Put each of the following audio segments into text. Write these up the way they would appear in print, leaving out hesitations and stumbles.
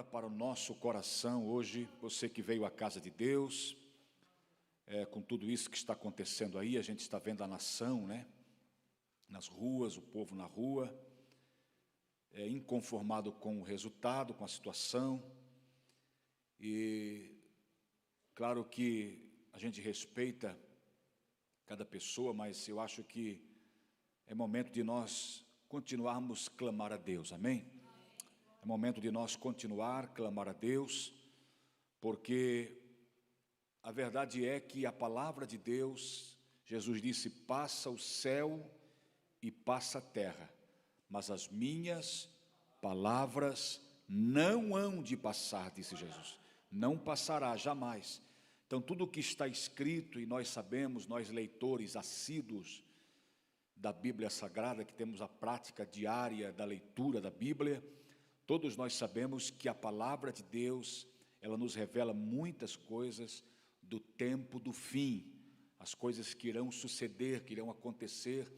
Para o nosso coração hoje, você que veio à casa de Deus, com tudo isso que está acontecendo aí, a gente está vendo a nação, né? Nas ruas, o povo na rua, inconformado com o resultado, com a situação, e claro que a gente respeita cada pessoa, mas eu acho que é momento de nós continuarmos a clamar a Deus, amém? É momento de nós continuar a clamar a Deus, porque a verdade é que a palavra de Deus, Jesus disse, passa o céu e passa a terra, mas as minhas palavras não hão de passar, disse Jesus, não passará jamais. Então tudo o que está escrito, e nós sabemos, nós leitores assíduos da Bíblia Sagrada, que temos a prática diária da leitura da Bíblia, todos nós sabemos que a palavra de Deus, ela nos revela muitas coisas do tempo do fim, as coisas que irão suceder, que irão acontecer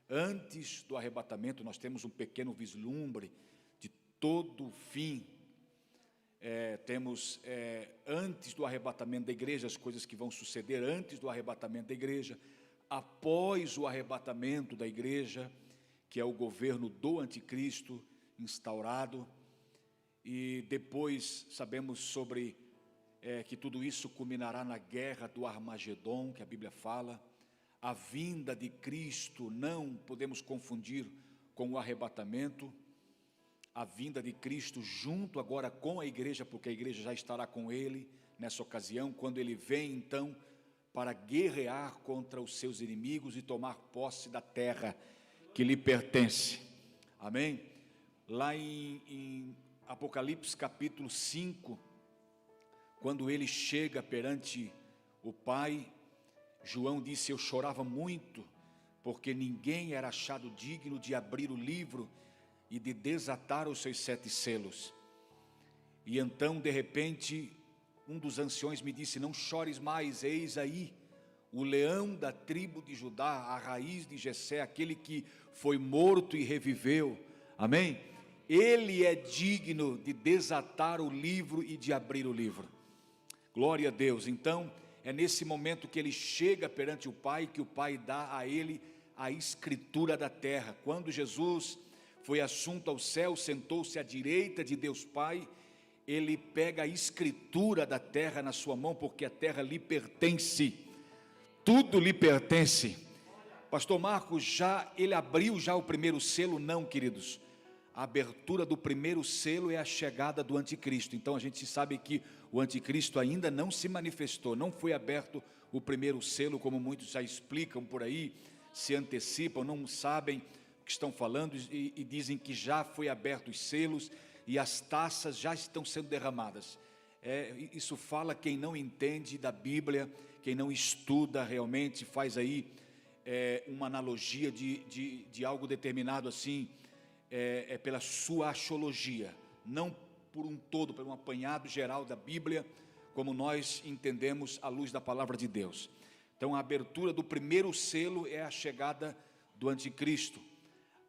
antes do arrebatamento. Nós temos um pequeno vislumbre de todo o fim. Temos antes do arrebatamento da igreja, as coisas que vão suceder antes do arrebatamento da igreja, após o arrebatamento da igreja, que é o governo do anticristo instaurado, e depois sabemos sobre que tudo isso culminará na guerra do Armagedon, que a Bíblia fala. A vinda de Cristo não podemos confundir com o arrebatamento, a vinda de Cristo junto agora com a igreja, porque a igreja já estará com ele nessa ocasião, quando ele vem então para guerrear contra os seus inimigos e tomar posse da terra que lhe pertence, amém? Lá em Apocalipse capítulo 5, quando ele chega perante o Pai, João disse, eu chorava muito, porque ninguém era achado digno de abrir o livro e de desatar os seus 7 selos. E então, de repente, um dos anciões me disse, não chores mais, eis aí o leão da tribo de Judá, a raiz de Jessé, aquele que foi morto e reviveu, amém? Ele é digno de desatar o livro e de abrir o livro. Glória a Deus. Então, é nesse momento que ele chega perante o Pai, que o Pai dá a ele a escritura da terra. Quando Jesus foi assunto ao céu, sentou-se à direita de Deus Pai, ele pega a escritura da terra na sua mão, porque a terra lhe pertence, tudo lhe pertence. Pastor Marcos, ele abriu já o primeiro selo? Não, queridos. A abertura do primeiro selo é a chegada do anticristo. Então a gente sabe que o anticristo ainda não se manifestou, não foi aberto o primeiro selo, como muitos já explicam por aí, se antecipam, não sabem o que estão falando e dizem que já foi aberto os selos e as taças já estão sendo derramadas. Isso fala quem não entende da Bíblia, quem não estuda realmente, faz aí uma analogia de algo determinado assim, pela sua axiologia, não por um todo, por um apanhado geral da Bíblia, como nós entendemos à luz da palavra de Deus. Então a abertura do primeiro selo é a chegada do anticristo.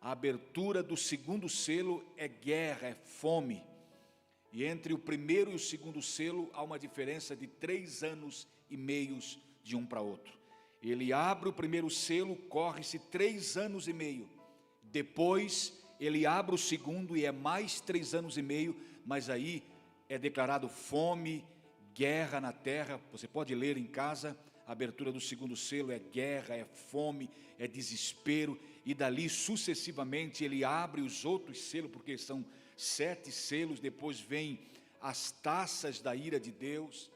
A abertura do segundo selo é guerra, é fome. E entre o primeiro e o segundo selo há uma diferença de 3 anos e meio de um para outro. Ele abre o primeiro selo, corre-se 3 anos e meio. Depois ele abre o segundo e é mais 3 anos e meio, mas aí é declarado fome, guerra na terra. Você pode ler em casa, a abertura do segundo selo é guerra, é fome, é desespero, e dali sucessivamente ele abre os outros selos, porque são 7 selos, depois vem as taças da ira de Deus,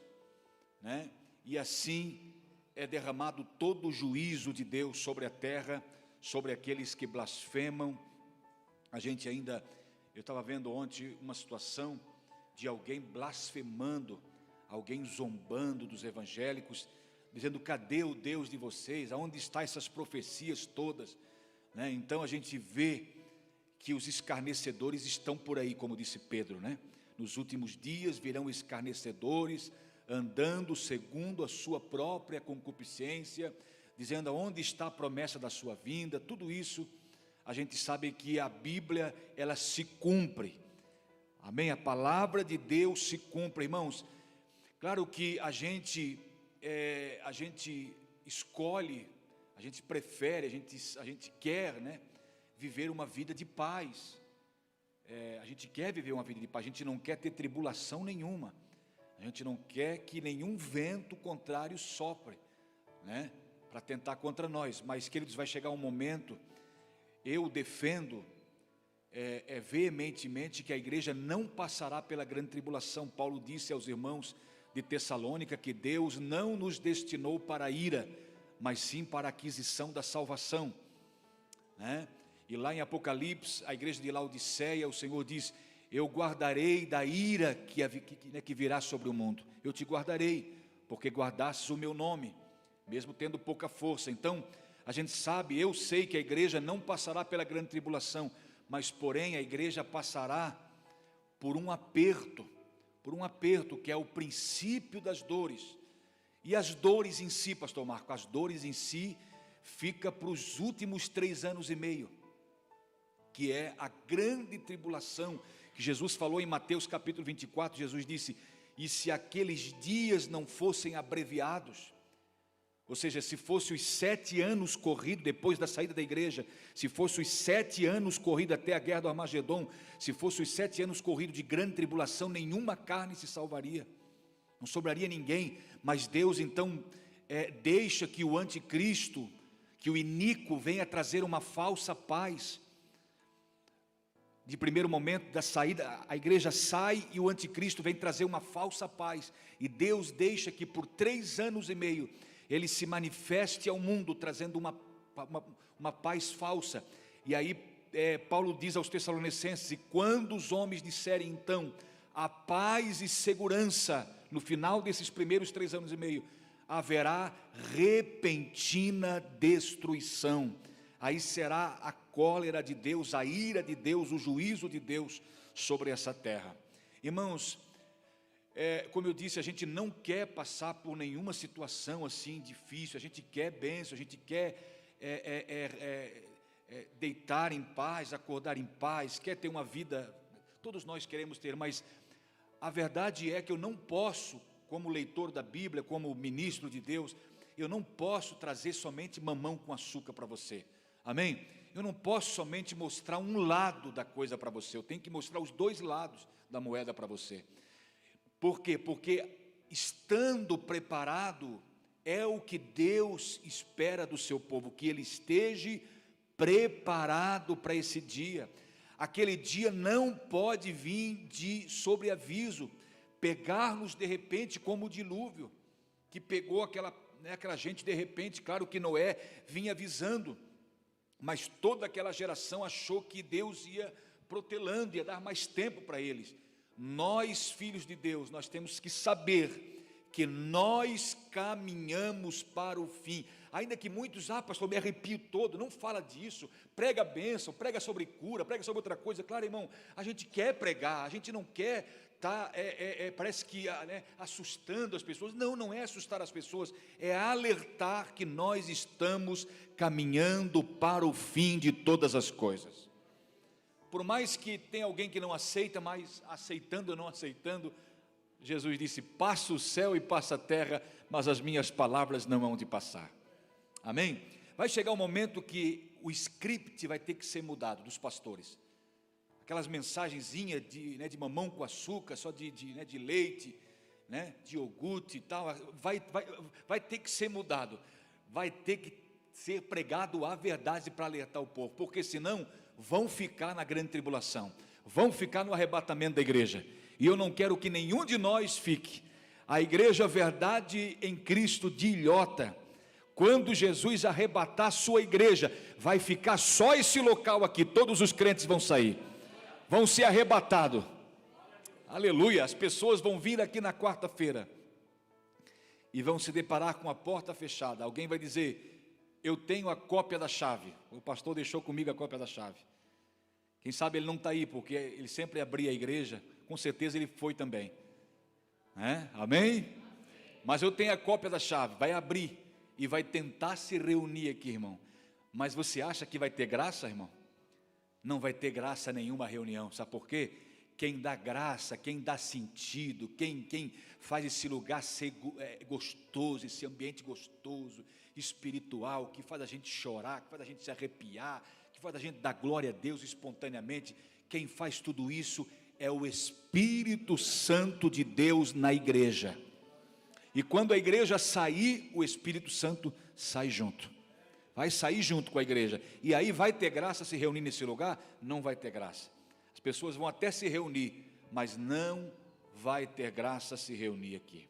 né? E assim é derramado todo o juízo de Deus sobre a terra, sobre aqueles que blasfemam. Eu estava vendo ontem uma situação de alguém blasfemando, alguém zombando dos evangélicos, dizendo, cadê o Deus de vocês? Aonde estão essas profecias todas? Né? Então a gente vê que os escarnecedores estão por aí, como disse Pedro, né? Nos últimos dias virão escarnecedores, andando segundo a sua própria concupiscência, dizendo aonde está a promessa da sua vinda. Tudo isso a gente sabe que a Bíblia, ela se cumpre. Amém? A palavra de Deus se cumpra, irmãos. Claro que a gente escolhe, a gente prefere, a gente quer, né, viver uma vida de paz. A gente quer viver uma vida de paz, a gente não quer ter tribulação nenhuma, a gente não quer que nenhum vento contrário sopre, né, para tentar contra nós. Mas, queridos, vai chegar um momento, eu defendo veementemente que a igreja não passará pela grande tribulação. Paulo disse aos irmãos de Tessalônica que Deus não nos destinou para a ira, mas sim para a aquisição da salvação, né? E lá em Apocalipse, a igreja de Laodiceia, o Senhor diz: eu guardarei da ira que virá sobre o mundo. Eu te guardarei, porque guardastes o meu nome, mesmo tendo pouca força. Então, a gente sabe, eu sei que a igreja não passará pela grande tribulação, mas porém a igreja passará por um aperto que é o princípio das dores. E as dores em si, pastor Marco, as dores em si fica para os últimos 3 anos e meio, que é a grande tribulação, que Jesus falou em Mateus capítulo 24, Jesus disse: e se aqueles dias não fossem abreviados, ou seja, se fosse os 7 anos corridos depois da saída da igreja, se fosse os 7 anos corridos até a guerra do Armagedon, se fosse os 7 anos corridos de grande tribulação, nenhuma carne se salvaria, não sobraria ninguém. Mas Deus então deixa que o anticristo, que o iníquo venha trazer uma falsa paz. De primeiro momento da saída, a igreja sai e o anticristo vem trazer uma falsa paz, e Deus deixa que por 3 anos e meio ele se manifeste ao mundo, trazendo uma paz falsa. E aí Paulo diz aos Tessalonicenses: e quando os homens disserem então a paz e segurança, no final desses primeiros 3 anos e meio, haverá repentina destruição. Aí será a cólera de Deus, a ira de Deus, o juízo de Deus sobre essa terra. Irmãos, como eu disse, a gente não quer passar por nenhuma situação assim difícil, a gente quer bênção, a gente quer deitar em paz, acordar em paz, quer ter uma vida, todos nós queremos ter, mas a verdade é que eu não posso, como leitor da Bíblia, como ministro de Deus, eu não posso trazer somente mamão com açúcar para você, amém? Eu não posso somente mostrar um lado da coisa para você, eu tenho que mostrar os 2 lados da moeda para você. Por quê? Porque estando preparado é o que Deus espera do seu povo, que ele esteja preparado para esse dia. Aquele dia não pode vir de sobreaviso, pegar-nos de repente como o dilúvio, que pegou aquela gente de repente. Claro que Noé vinha avisando, mas toda aquela geração achou que Deus ia protelando, ia dar mais tempo para eles. Nós, filhos de Deus, nós temos que saber que nós caminhamos para o fim. Ainda que muitos, pastor, me arrepio todo, não fala disso, prega a bênção, prega sobre cura, prega sobre outra coisa. Claro, irmão, a gente quer pregar, a gente não quer estar, parece que assustando as pessoas. Não é assustar as pessoas, é alertar que nós estamos caminhando para o fim de todas as coisas. Por mais que tenha alguém que não aceita, mas aceitando ou não aceitando, Jesus disse: passa o céu e passa a terra, mas as minhas palavras não hão de passar. Amém? Vai chegar um momento que o script vai ter que ser mudado dos pastores. Aquelas mensagenzinhas de mamão com açúcar, só de leite, né, de iogurte e tal, vai ter que ser mudado. Vai ter que ser pregado a verdade para alertar o povo, porque senão vão ficar na grande tribulação, vão ficar no arrebatamento da igreja, e eu não quero que nenhum de nós fique. A igreja verdade em Cristo de ilhota, quando Jesus arrebatar a sua igreja, vai ficar só esse local aqui, todos os crentes vão sair, vão ser arrebatados, aleluia. As pessoas vão vir aqui na quarta-feira, e vão se deparar com a porta fechada. Alguém vai dizer: eu tenho a cópia da chave, o pastor deixou comigo a cópia da chave. Quem sabe ele não está aí, porque ele sempre abria a igreja, com certeza ele foi também, amém? Mas eu tenho a cópia da chave, vai abrir, e vai tentar se reunir aqui, irmão. Mas você acha que vai ter graça, irmão? Não vai ter graça nenhuma reunião, sabe por quê? quem dá graça, quem dá sentido, quem faz esse lugar ser gostoso, esse ambiente gostoso, espiritual, que faz a gente chorar, que faz a gente se arrepiar, que faz a gente dar glória a Deus espontaneamente. Quem faz tudo isso é o Espírito Santo de Deus na igreja. E quando a igreja sair, o Espírito Santo sai junto. Vai sair junto com a igreja. E aí vai ter graça se reunir nesse lugar? Não vai ter graça. As pessoas vão até se reunir, mas não vai ter graça se reunir aqui.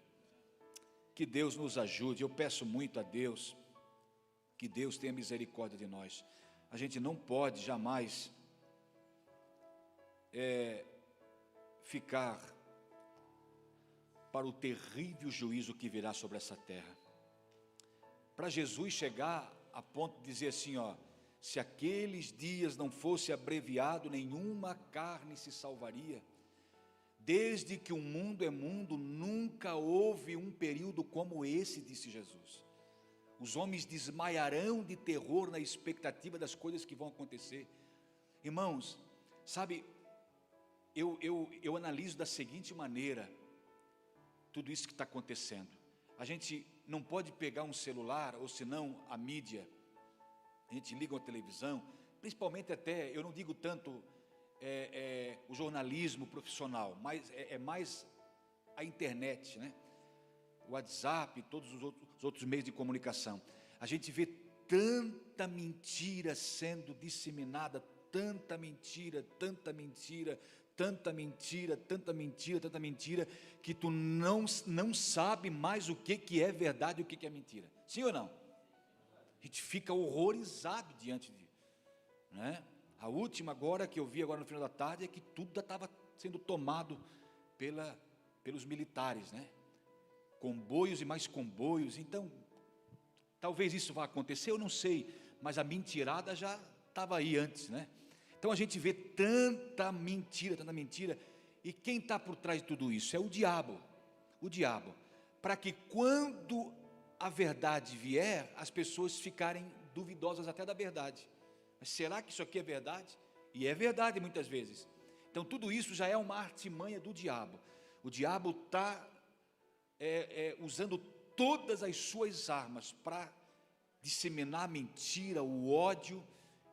Que Deus nos ajude. Eu peço muito a Deus, que Deus tenha misericórdia de nós. A gente não pode jamais ficar para o terrível juízo que virá sobre essa terra. Para Jesus chegar a ponto de dizer assim, se aqueles dias não fosse abreviado, nenhuma carne se salvaria. Desde que o mundo é mundo, nunca houve um período como esse, disse Jesus. Os homens desmaiarão de terror na expectativa das coisas que vão acontecer. Irmãos, sabe, eu analiso da seguinte maneira tudo isso que está acontecendo. A gente não pode pegar um celular, ou senão a mídia, a gente liga uma televisão, principalmente até, eu não digo tanto o jornalismo profissional, mas é mais a internet, né? O WhatsApp, todos os outros meios de comunicação. A gente vê tanta mentira sendo disseminada, tanta mentira, tanta mentira, tanta mentira, tanta mentira, tanta mentira, que tu não sabe mais o que é verdade e o que é mentira. Sim ou não? A gente fica horrorizado diante de, né? A última agora que eu vi agora no final da tarde é que tudo estava sendo tomado pelos militares, né? Comboios e mais comboios. Então, talvez isso vá acontecer, eu não sei, mas a mentirada já estava aí antes, né? Então a gente vê tanta mentira, e quem está por trás de tudo isso? É o diabo, para que quando a verdade vier, as pessoas ficarem duvidosas até da verdade. Mas será que isso aqui é verdade? E é verdade muitas vezes. Então tudo isso já é uma artimanha do diabo. O diabo está usando todas as suas armas para disseminar a mentira, o ódio,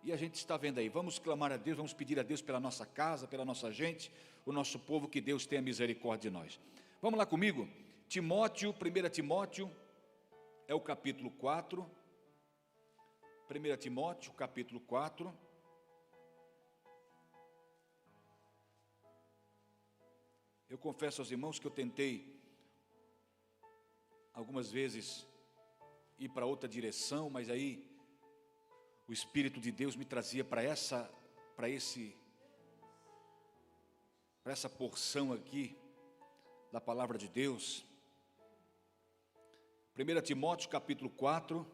e a gente está vendo aí. Vamos clamar a Deus, vamos pedir a Deus pela nossa casa, pela nossa gente, o nosso povo, que Deus tenha misericórdia de nós. Vamos lá comigo? 1 Timóteo, é o capítulo 4, 1 Timóteo, capítulo 4, eu confesso aos irmãos que eu tentei algumas vezes ir para outra direção, mas aí o Espírito de Deus me trazia para essa porção aqui da palavra de Deus. 1 Timóteo capítulo 4,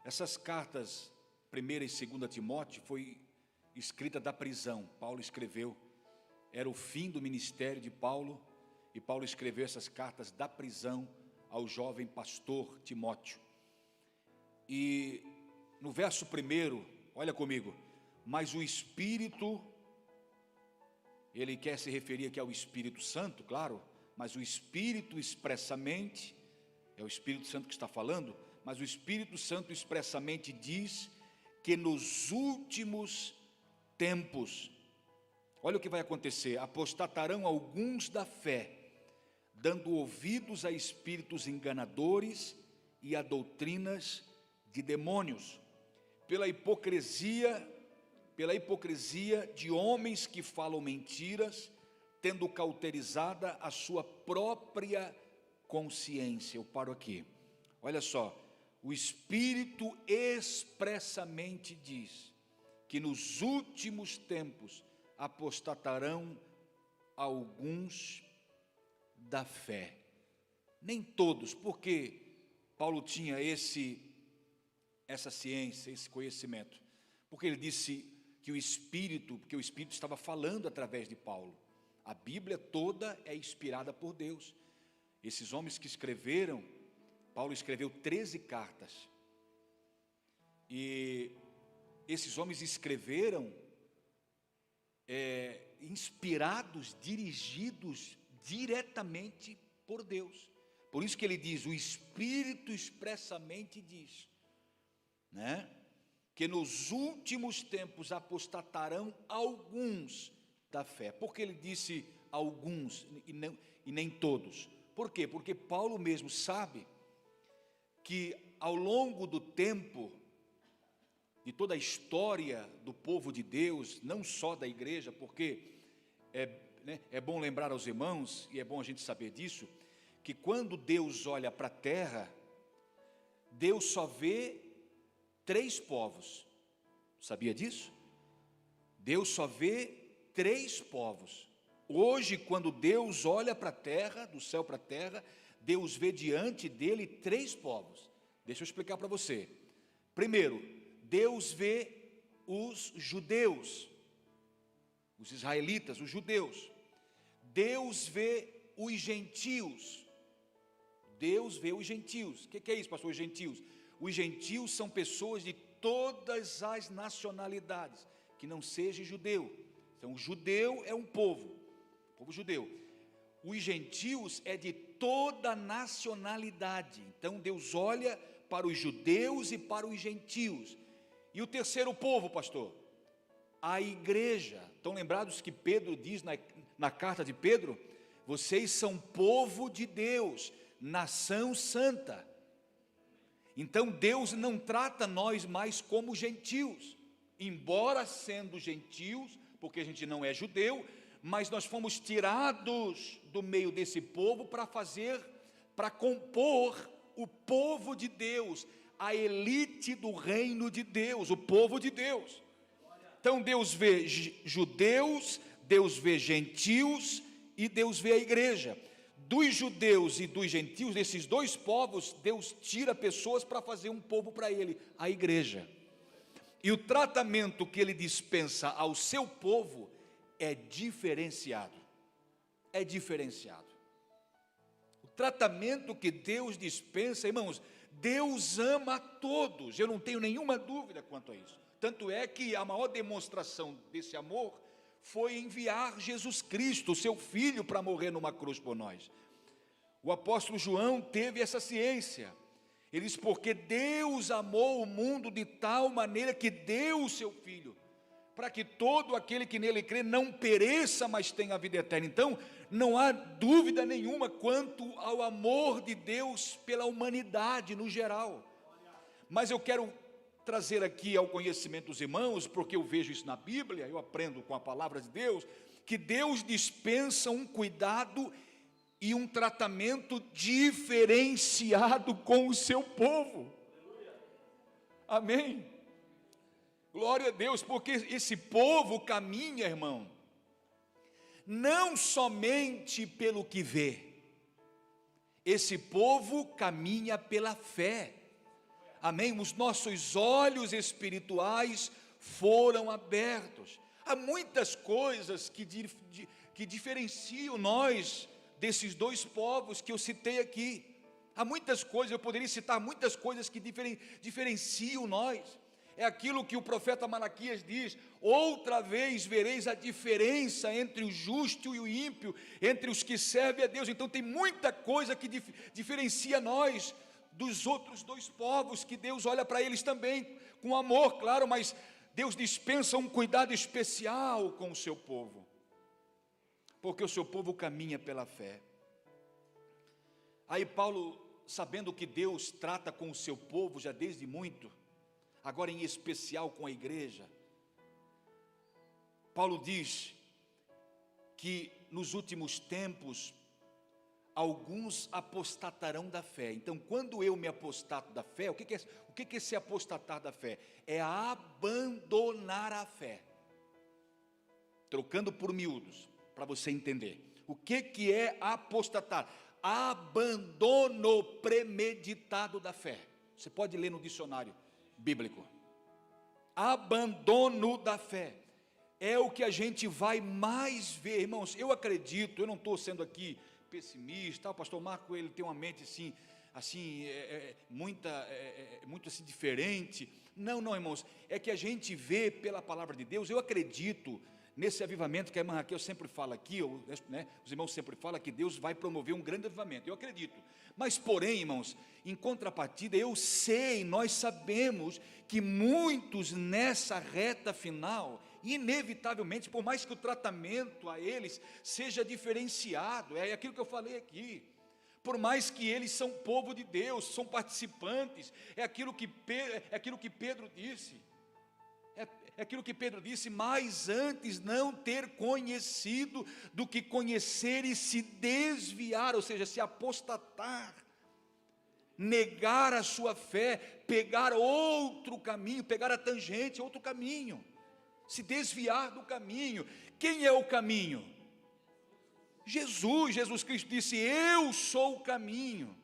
essas cartas, 1 e 2 Timóteo, foi escrita da prisão. Paulo escreveu, era o fim do ministério de Paulo, e Paulo escreveu essas cartas da prisão ao jovem pastor Timóteo. E no verso 1, olha comigo, mas o Espírito, ele quer se referir aqui ao Espírito Santo, claro, mas o Espírito expressamente, é o Espírito Santo que está falando, mas o Espírito Santo expressamente diz que nos últimos tempos, olha o que vai acontecer, apostatarão alguns da fé, dando ouvidos a espíritos enganadores e a doutrinas de demônios, pela hipocrisia de homens que falam mentiras, tendo cauterizada a sua própria consciência. Eu paro aqui. Olha só, o Espírito expressamente diz que nos últimos tempos apostatarão alguns da fé. Nem todos, porque Paulo tinha essa ciência, esse conhecimento, porque ele disse que o Espírito estava falando através de Paulo. A Bíblia toda é inspirada por Deus. Esses homens que escreveram, Paulo escreveu 13 cartas, e esses homens escreveram inspirados, dirigidos diretamente por Deus. Por isso que ele diz, o Espírito expressamente diz, né, que nos últimos tempos apostatarão alguns da fé. Por que ele disse alguns e nem todos? Por quê? Porque Paulo mesmo sabe que ao longo do tempo, de toda a história do povo de Deus, não só da igreja, porque é bom lembrar aos irmãos, e é bom a gente saber disso, que quando Deus olha para a terra, Deus só vê 3 povos. Sabia disso? Deus só vê 3 povos. Hoje, quando Deus olha para a terra, do céu para a terra, Deus vê diante dele 3 povos. Deixa eu explicar para você. Primeiro, Deus vê os judeus, os israelitas, os judeus. Deus vê os gentios. Deus vê os gentios. O que é isso, pastor, os gentios? Os gentios são pessoas de todas as nacionalidades, que não seja judeu. Então, o judeu é um povo judeu. Os gentios é de toda nacionalidade. Então, Deus olha para os judeus e para os gentios. E o terceiro povo, pastor? A igreja. Estão lembrados que Pedro diz na carta de Pedro? Vocês são povo de Deus, nação santa. Então Deus não trata nós mais como gentios, embora sendo gentios, porque a gente não é judeu, mas nós fomos tirados do meio desse povo para compor o povo de Deus, a elite do reino de Deus, o povo de Deus. Então Deus vê judeus, Deus vê gentios e Deus vê a igreja. Dos judeus e dos gentios, desses 2 povos, Deus tira pessoas para fazer um povo para ele, a igreja. E o tratamento que ele dispensa ao seu povo é diferenciado. É diferenciado. O tratamento que Deus dispensa, irmãos, Deus ama a todos, eu não tenho nenhuma dúvida quanto a isso. Tanto é que a maior demonstração desse amor foi enviar Jesus Cristo, seu Filho, para morrer numa cruz por nós. O apóstolo João teve essa ciência. Ele diz, porque Deus amou o mundo de tal maneira que deu o seu Filho, para que todo aquele que nele crê não pereça, mas tenha a vida eterna. Então, não há dúvida nenhuma quanto ao amor de Deus pela humanidade no geral. Mas eu quero trazer aqui ao conhecimento dos irmãos, porque eu vejo isso na Bíblia, eu aprendo com a palavra de Deus, que Deus dispensa um cuidado e um tratamento diferenciado com o seu povo. Amém? Glória a Deus, porque esse povo caminha, irmão, não somente pelo que vê, esse povo caminha pela fé. Amém? Os nossos olhos espirituais foram abertos. Há muitas coisas que diferenciam nós desses 2 povos que eu citei aqui. Há muitas coisas, eu poderia citar muitas coisas que diferenciam nós. É aquilo que o profeta Malaquias diz, outra vez vereis a diferença entre o justo e o ímpio, entre os que servem a Deus. Então tem muita coisa que diferencia nós dos outros 2 povos, que Deus olha para eles também com amor, claro, mas Deus dispensa um cuidado especial com o seu povo, porque o seu povo caminha pela fé. Aí Paulo, sabendo que Deus trata com o seu povo já desde muito, agora em especial com a igreja, Paulo diz que nos últimos tempos alguns apostatarão da fé. Então, quando eu me apostato da fé, o que é esse apostatar da fé? É abandonar a fé. Trocando por miúdos, para você entender. O que é apostatar? Abandono premeditado da fé. Você pode ler no dicionário bíblico. Abandono da fé. É o que a gente vai mais ver, irmãos. Eu acredito, eu não estou sendo aqui pessimista, o pastor Marco, ele tem uma mente assim, assim, muito assim diferente. Não, não, irmãos, é que a gente vê pela palavra de Deus. Eu acredito nesse avivamento que a irmã Raquel sempre fala aqui, os irmãos sempre falam que Deus vai promover um grande avivamento. Eu acredito, mas porém, irmãos, em contrapartida, eu sei, nós sabemos que muitos nessa reta final, inevitavelmente, por mais que o tratamento a eles seja diferenciado, é aquilo que eu falei aqui, por mais que eles são povo de Deus, são participantes, é aquilo que Pedro disse, mas antes não ter conhecido do que conhecer e se desviar, ou seja, se apostatar, negar a sua fé, pegar outro caminho, pegar a tangente, outro caminho, se desviar do caminho. Quem é o caminho? Jesus Cristo disse: eu sou o caminho.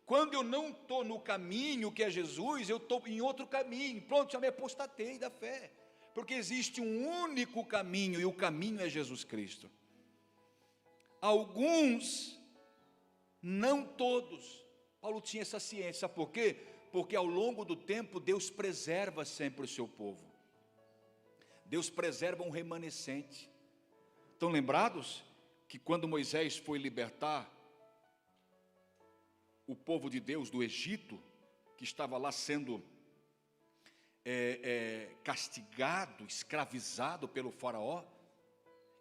Quando eu não estou no caminho que é Jesus, eu estou em outro caminho, pronto, já me apostatei da fé, porque existe um único caminho, e o caminho é Jesus Cristo. Alguns, não todos, Paulo tinha essa ciência, sabe por quê? Porque ao longo do tempo, Deus preserva sempre o seu povo, Deus preserva um remanescente. Estão lembrados que quando Moisés foi libertar o povo de Deus do Egito, que estava lá sendo castigado, escravizado pelo faraó,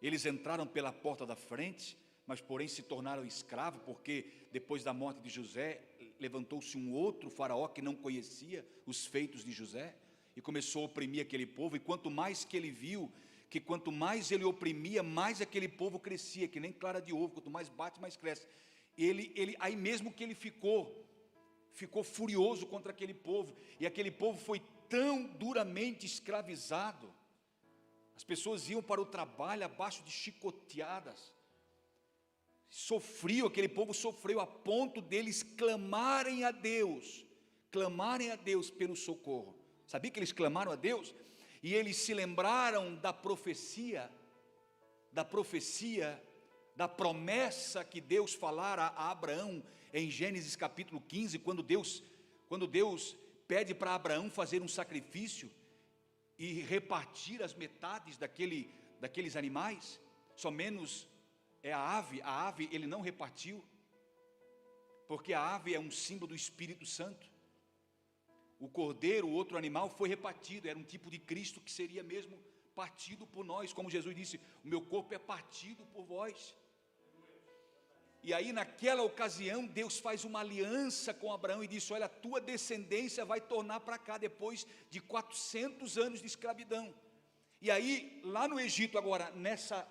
eles entraram pela porta da frente, mas porém se tornaram escravos, porque depois da morte de José, levantou-se um outro faraó que não conhecia os feitos de José, e começou a oprimir aquele povo, e quanto mais que ele viu, que quanto mais ele oprimia, mais aquele povo crescia, que nem clara de ovo, quanto mais bate, mais cresce. Aí mesmo que ele ficou furioso contra aquele povo, e aquele povo foi tão duramente escravizado, as pessoas iam para o trabalho abaixo de chicoteadas, aquele povo sofreu a ponto deles clamarem a Deus pelo socorro. Sabia que eles clamaram a Deus? E eles se lembraram da profecia, da promessa que Deus falara a Abraão em Gênesis capítulo 15, quando Deus pede para Abraão fazer um sacrifício e repartir as metades daqueles animais, só menos a ave ele não repartiu, porque a ave é um símbolo do Espírito Santo. O cordeiro, o outro animal, foi repartido, era um tipo de Cristo que seria mesmo partido por nós, como Jesus disse: o meu corpo é partido por vós. E aí naquela ocasião Deus faz uma aliança com Abraão e disse: olha, a tua descendência vai tornar para cá, depois de 400 anos de escravidão. E aí lá no Egito agora, nessa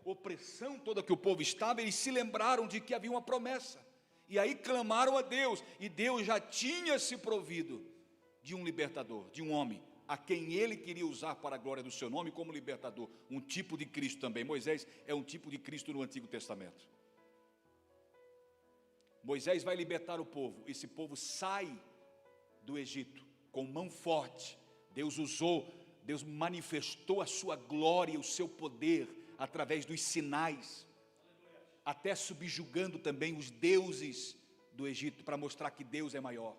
opressão toda que o povo estava, eles se lembraram de que havia uma promessa, e aí clamaram a Deus, e Deus já tinha se provido de um libertador, de um homem, a quem ele queria usar para a glória do seu nome como libertador, um tipo de Cristo também. Moisés é um tipo de Cristo no Antigo Testamento. Moisés vai libertar o povo, esse povo sai do Egito com mão forte, Deus manifestou a sua glória, o seu poder, através dos sinais, até subjugando também os deuses do Egito, para mostrar que Deus é maior,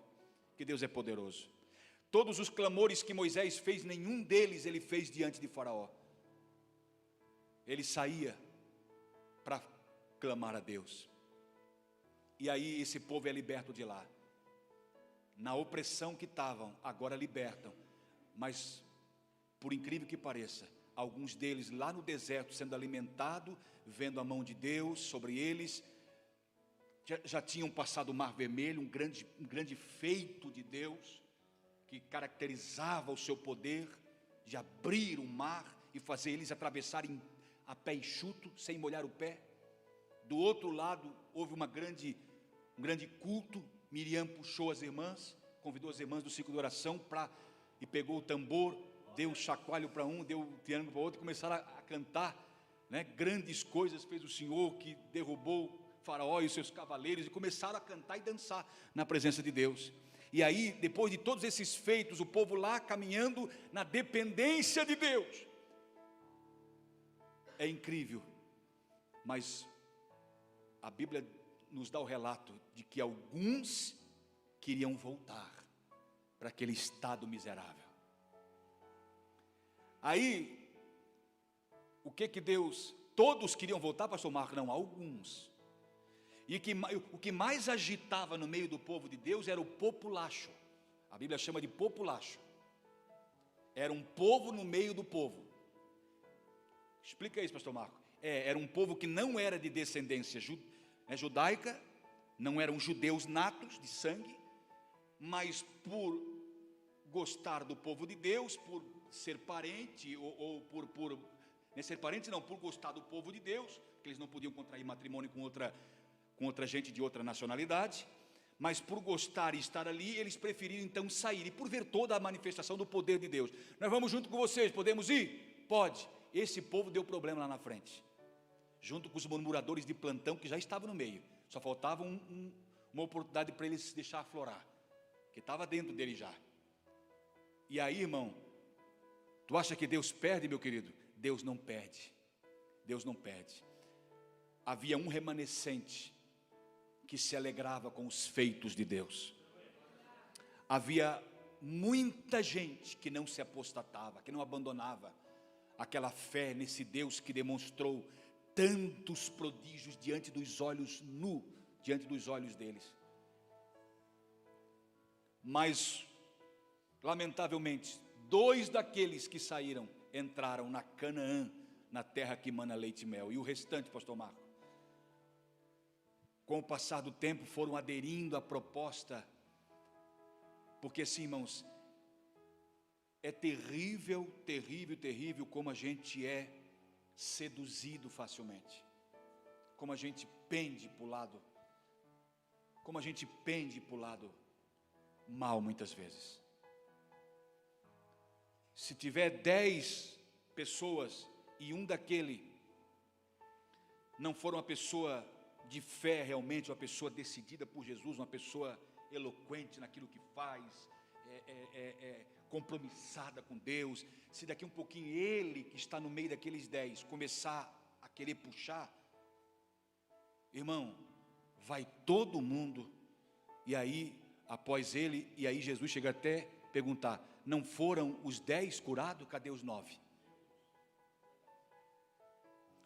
que Deus é poderoso. Todos os clamores que Moisés fez, nenhum deles ele fez diante de Faraó. Ele saía para clamar a Deus. E aí esse povo é liberto de lá. Na opressão que estavam, agora libertam. Mas, por incrível que pareça, alguns deles lá no deserto, sendo alimentados, vendo a mão de Deus sobre eles, já tinham passado o Mar Vermelho, um grande feito de Deus, que caracterizava o seu poder de abrir o mar e fazer eles atravessarem a pé enxuto, sem molhar o pé. Do outro lado houve um grande culto. Miriam puxou as irmãs, convidou as irmãs do ciclo de oração e pegou o tambor, deu um chacoalho para um, deu um triângulo para o outro, e começaram a cantar, né? Grandes coisas fez o Senhor, que derrubou Faraó e os seus cavaleiros, e começaram a cantar e dançar na presença de Deus. E aí, depois de todos esses feitos, o povo lá caminhando na dependência de Deus. É incrível, mas a Bíblia nos dá o relato de que alguns queriam voltar para aquele estado miserável. Aí, o que Deus... Todos queriam voltar, pastor Marco? Não, alguns. E o que mais agitava no meio do povo de Deus era o populacho. A Bíblia chama de populacho. Era um povo no meio do povo. Explica isso, pastor Marco. Era um povo que não era de descendência judaica, não eram judeus natos de sangue, mas por gostar do povo de Deus, por ser parente, ou por ser parente não, por gostar do povo de Deus, que eles não podiam contrair matrimônio com outra gente de outra nacionalidade, mas por gostar e estar ali, eles preferiram então sair, e por ver toda a manifestação do poder de Deus. Nós vamos junto com vocês, podemos ir? Pode. Esse povo deu problema lá na frente, junto com os murmuradores de plantão que já estavam no meio, só faltava uma oportunidade para eles se deixar aflorar, que estava dentro dele já. E aí, irmão, tu acha que Deus perde, meu querido? Deus não perde, Deus não perde. Havia um remanescente que se alegrava com os feitos de Deus. Havia muita gente que não se apostatava, que não abandonava aquela fé nesse Deus que demonstrou tantos prodígios diante dos olhos diante dos olhos deles. Mas, lamentavelmente, 2 daqueles que saíram entraram na Canaã, na terra que mana leite e mel. E o restante, pastor Marco, com o passar do tempo foram aderindo à proposta, porque assim, irmãos, é terrível, terrível, terrível como a gente é seduzido facilmente, como a gente pende para o lado, mal muitas vezes. Se tiver 10 pessoas e um daquele não for uma pessoa de fé realmente, uma pessoa decidida por Jesus, uma pessoa eloquente naquilo que faz, compromissada com Deus, se daqui um pouquinho ele que está no meio daqueles 10 começar a querer puxar, irmão, vai todo mundo, e aí após ele, e aí Jesus chega até perguntar: não foram os 10 curados? Cadê os 9?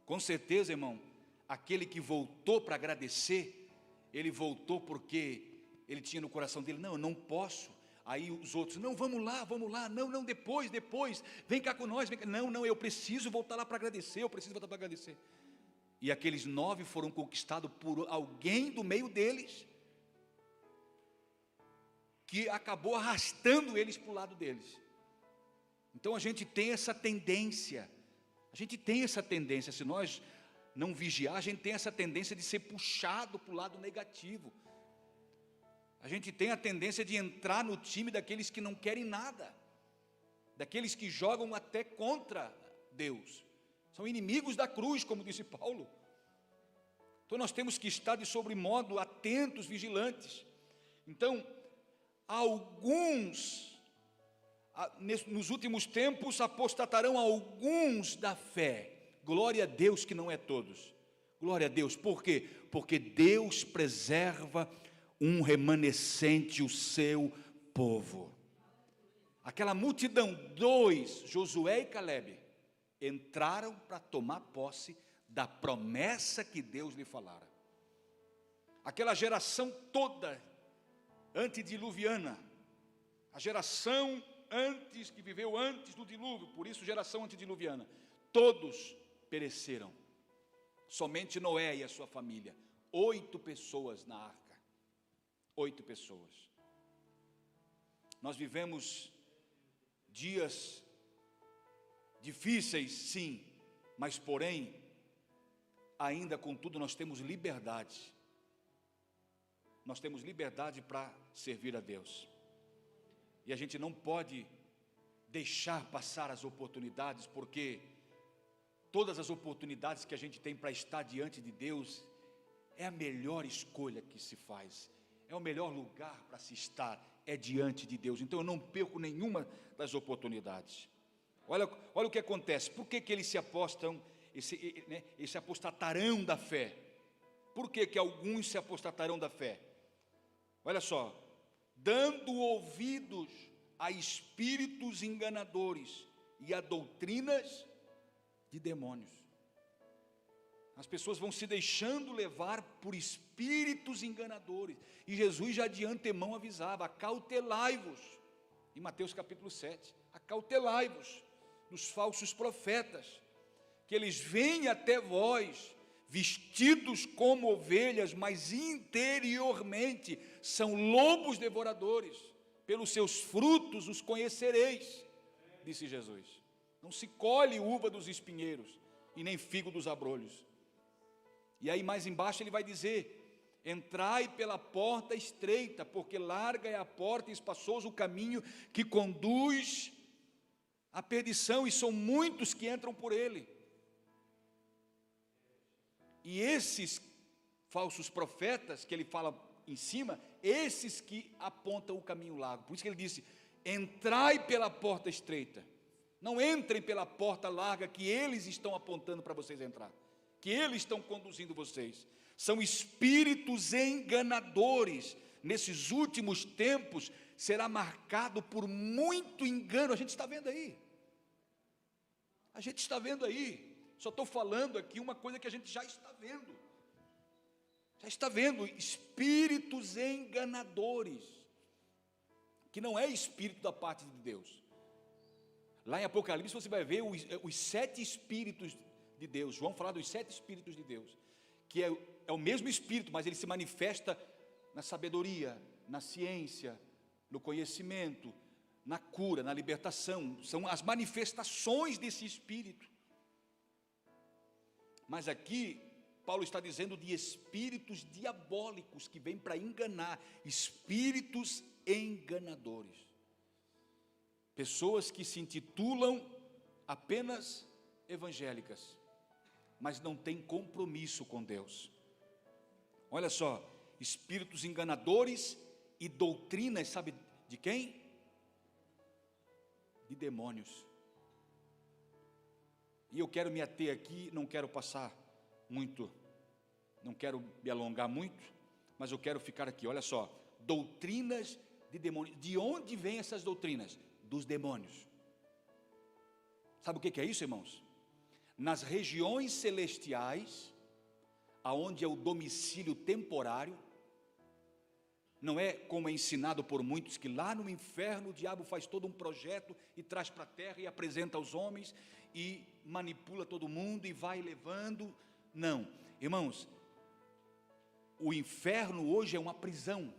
Com certeza, irmão, aquele que voltou para agradecer, ele voltou porque ele tinha no coração dele: não, eu não posso. Aí os outros: não, vamos lá, não, depois, vem cá com nós, não, eu preciso voltar lá para agradecer, E aqueles 9 foram conquistados por alguém do meio deles, que acabou arrastando eles para o lado deles. Então a gente tem essa tendência, se nós não vigiar, a gente tem essa tendência de ser puxado para o lado negativo. A gente tem a tendência de entrar no time daqueles que não querem nada, daqueles que jogam até contra Deus, são inimigos da cruz, como disse Paulo. Então nós temos que estar de sobremodo atentos, vigilantes. Então, nos últimos tempos apostatarão alguns da fé. Glória a Deus que não é todos. Glória a Deus. Por quê? Porque Deus preserva um remanescente, o seu povo. Aquela multidão, 2, Josué e Calebe, entraram para tomar posse da promessa que Deus lhe falara. Aquela geração toda antediluviana, a geração que viveu antes do dilúvio, por isso geração antediluviana, todos pereceram. Somente Noé e a sua família, 8 pessoas na arca. 8 pessoas. Nós vivemos dias difíceis, sim, mas porém, ainda contudo nós temos liberdade. Nós temos liberdade para servir a Deus. E a gente não pode deixar passar as oportunidades, porque todas as oportunidades que a gente tem para estar diante de Deus é a melhor escolha que se faz. É o melhor lugar para se estar, é diante de Deus. Então eu não perco nenhuma das oportunidades. Olha o que acontece. Por que eles se apostatarão da fé? Por que que alguns se apostatarão da fé? Olha só, dando ouvidos a espíritos enganadores e a doutrinas de demônios. As pessoas vão se deixando levar por espíritos enganadores, e Jesus já de antemão avisava: acautelai-vos, em Mateus capítulo 7, acautelai-vos dos falsos profetas, que eles vêm até vós, vestidos como ovelhas, mas interiormente são lobos devoradores. Pelos seus frutos os conhecereis, disse Jesus. Não se colhe uva dos espinheiros, e nem figo dos abrolhos. E aí mais embaixo ele vai dizer: entrai pela porta estreita, porque larga é a porta e espaçoso o caminho que conduz à perdição, e são muitos que entram por ele. E esses falsos profetas que ele fala em cima, esses que apontam o caminho largo. Por isso que ele disse: entrai pela porta estreita. Não entrem pela porta larga que eles estão apontando para vocês entrar, que eles estão conduzindo vocês. São espíritos enganadores. Nesses últimos tempos será marcado por muito engano. A gente está vendo aí. A gente está vendo aí. Só estou falando aqui uma coisa que a gente já está vendo. Já está vendo espíritos enganadores, que não é espírito da parte de Deus. Lá em Apocalipse você vai ver os 7 espíritos de Deus. João fala dos 7 espíritos de Deus, que é o mesmo espírito, mas ele se manifesta na sabedoria, na ciência, no conhecimento, na cura, na libertação. São as manifestações desse espírito. Mas aqui Paulo está dizendo de espíritos diabólicos que vêm para enganar, espíritos enganadores. Pessoas que se intitulam apenas evangélicas, mas não têm compromisso com Deus. Olha só, espíritos enganadores e doutrinas, sabe de quem? De demônios. E eu quero me ater aqui, não quero passar muito, não quero me alongar muito, mas eu quero ficar aqui. Olha só, doutrinas de demônios. De onde vêm essas doutrinas? Dos demônios. Sabe o que é isso, irmãos? Nas regiões celestiais, aonde é o domicílio temporário, não é como é ensinado por muitos, que lá no inferno o diabo faz todo um projeto e traz para a terra e apresenta aos homens e manipula todo mundo e vai levando. Não, irmãos, o inferno hoje é uma prisão.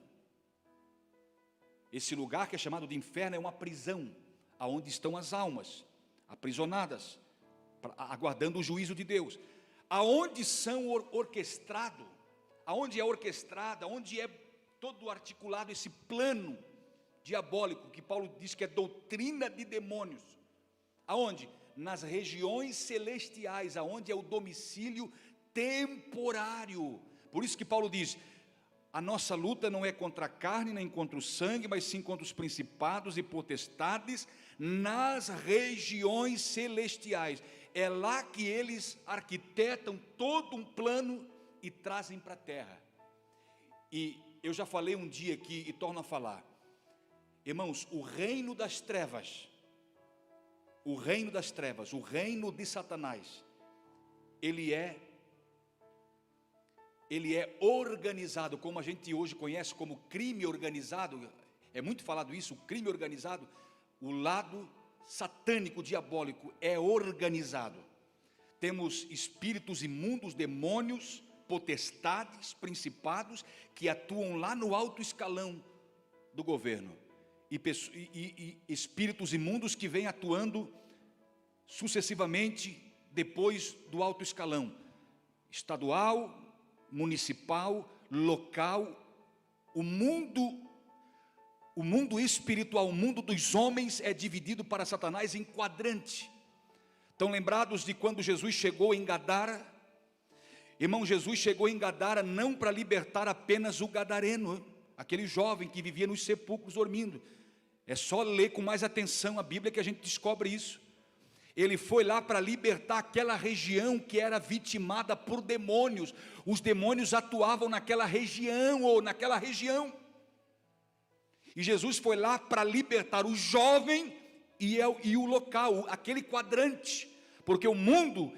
Esse lugar que é chamado de inferno é uma prisão, aonde estão as almas aprisionadas, aguardando o juízo de Deus. Aonde são orquestrado, aonde é orquestrada, onde é todo articulado esse plano diabólico, que Paulo diz que é doutrina de demônios. Aonde? Nas regiões celestiais, aonde é o domicílio temporário. Por isso que Paulo diz: a nossa luta não é contra a carne nem contra o sangue, mas sim contra os principados e potestades nas regiões celestiais. É lá que eles arquitetam todo um plano e trazem para a terra. E eu já falei um dia aqui e torno a falar, irmãos, o reino das trevas, o reino de Satanás, ele é organizado, como a gente hoje conhece como crime organizado. É muito falado isso, o crime organizado. O lado satânico, diabólico é organizado. Temos espíritos imundos, demônios, potestades, principados, que atuam lá no alto escalão do governo, e espíritos imundos que vêm atuando sucessivamente depois do alto escalão, estadual, municipal, local. O mundo espiritual, o mundo dos homens é dividido para Satanás em quadrante. Estão lembrados de quando Jesus chegou em Gadara? Irmão, Jesus chegou em Gadara não para libertar apenas o gadareno, aquele jovem que vivia nos sepulcros dormindo. É só ler com mais atenção a Bíblia que a gente descobre isso. Ele foi lá para libertar aquela região que era vitimada por demônios. Os demônios atuavam naquela região ou naquela região. E Jesus foi lá para libertar o jovem e o local, aquele quadrante. Porque o mundo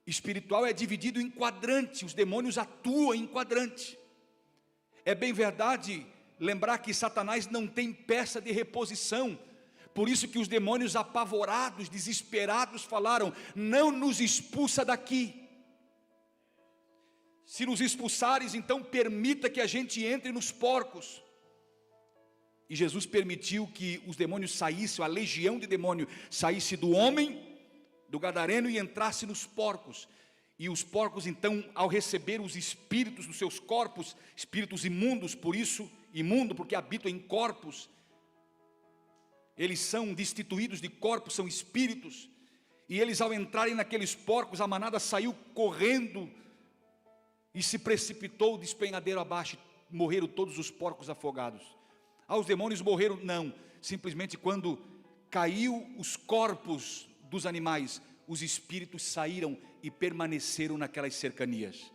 espiritual é dividido em quadrante, os demônios atuam em quadrante. É bem verdade lembrar que Satanás não tem peça de reposição. Por isso que os demônios apavorados, desesperados falaram: não nos expulsa daqui. Se nos expulsares, então permita que a gente entre nos porcos. E Jesus permitiu que os demônios saíssem, a legião de demônio saísse do homem, do gadareno, e entrasse nos porcos. E os porcos então, ao receber os espíritos dos seus corpos, espíritos imundos, por isso imundo, porque habitam em corpos, eles são destituídos de corpos, são espíritos, e eles ao entrarem naqueles porcos, a manada saiu correndo, e se precipitou o despenhadeiro abaixo, morreram todos os porcos afogados. Os demônios morreram? Não, simplesmente quando caiu os corpos dos animais, os espíritos saíram e permaneceram naquelas cercanias.